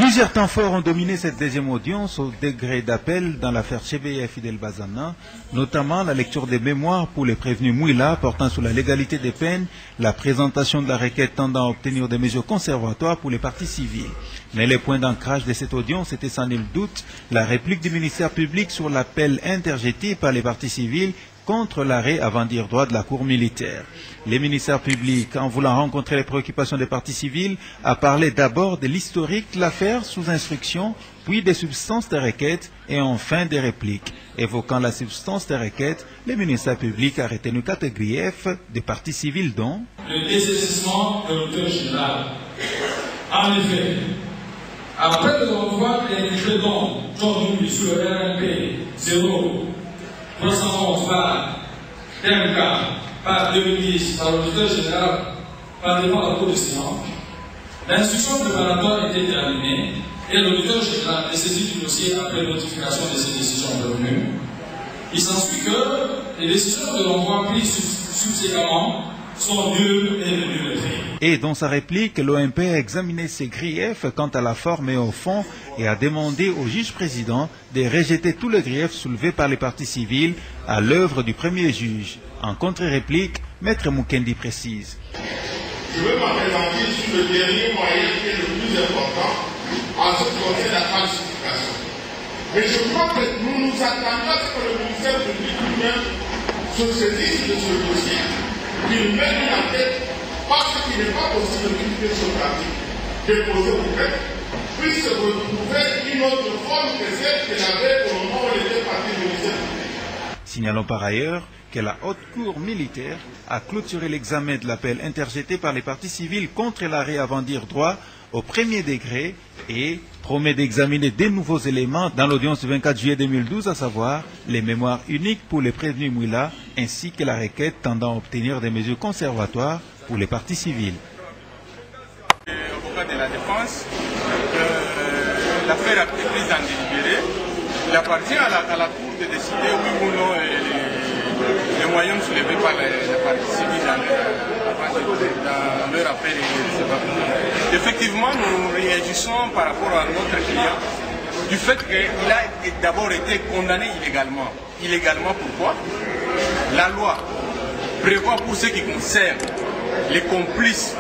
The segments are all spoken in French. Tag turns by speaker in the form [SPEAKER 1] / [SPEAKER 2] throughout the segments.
[SPEAKER 1] Plusieurs temps forts ont dominé cette deuxième audience au degré d'appel dans l'affaire Chebeye et Fidel Bazana, notamment la lecture des mémoires pour les prévenus Mouila portant sur la légalité des peines, la présentation de la requête tendant à obtenir des mesures conservatoires pour les parties civiles. Mais les points d'ancrage de cette audience étaient sans nul doute la réplique du ministère public sur l'appel interjeté par les parties civiles contre l'arrêt avant dire droit de la Cour militaire. Les ministères publics, en voulant rencontrer les préoccupations des parties civiles, a parlé d'abord de l'historique de l'affaire sous instruction, puis des substances des requêtes et enfin des répliques. Évoquant la substance des requêtes, les ministères publics a retenu 4 griefs des parties civiles dont
[SPEAKER 2] le désistement de l'auteur général. En effet, après le renvoi des décrets dont sous le RNP 0311 par TMK par 2010 par l'auditeur général par devant la Cour de séance, l'instruction préparatoire était terminée et l'auditeur général est saisi du dossier après notification de ces décisions revenues. Il s'ensuit que les décisions de renvoi prises subséquemment sont nulles et renouvelées.
[SPEAKER 1] Et dans sa réplique, l'OMP a examiné ses griefs quant à la forme et au fond et a demandé au juge président de rejeter tous les griefs soulevés par les parties civiles à l'œuvre du premier juge. En contre-réplique, Maître Mukendi précise.
[SPEAKER 3] Je veux m'appesantir sur le dernier moyen qui est le plus important en ce qui concerne la falsification. Mais je crois que nous nous attendons à ce que le ministère public lui-même se saisisse de ce dossier, qu'il mène une enquête, parce qu'il n'est pas possible qu'une question pratique déposée au greffe puisse retrouver une autre forme que celle qu'elle avait au moment où elle était partie du ministère public.
[SPEAKER 1] Signalons par ailleurs que la Haute Cour militaire a clôturé l'examen de l'appel interjeté par les parties civiles contre l'arrêt avant dire droit au premier degré et promet d'examiner des nouveaux éléments dans l'audience du 24 juillet 2012, à savoir les mémoires uniques pour les prévenus Mouila ainsi que la requête tendant à obtenir des mesures conservatoires pour les parties civiles.
[SPEAKER 4] Avocat de la défense, l'affaire a été prise en délibéré. Il appartient à la Cour de décider oui ou non les moyens soulevés par la partie civile dans leur affaire. Effectivement, nous réagissons par rapport à notre client du fait qu'il a d'abord été condamné illégalement. Illégalement pourquoi? La loi prévoit pour ce qui concerne les complices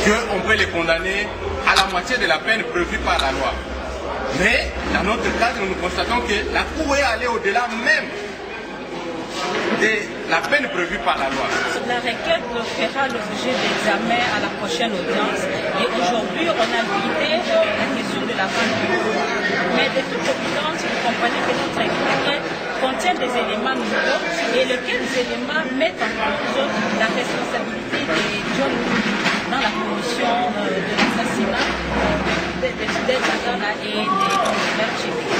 [SPEAKER 4] qu'on peut les condamner à la moitié de la peine prévue par la loi. Mais dans notre cas, nous constatons que la Cour est allée au-delà même de la peine prévue par la loi.
[SPEAKER 5] La requête fera l'objet d'examen à la prochaine audience et aujourd'hui on a vidé la question de la vente de l'eau. Mais de toute évidence, vous comprenez que notre requête contient des éléments nouveaux et lesquels éléments mettent en cause la responsabilité de John dans la commission de l'assassinat de Fidel Bazana et des frères Chebeye.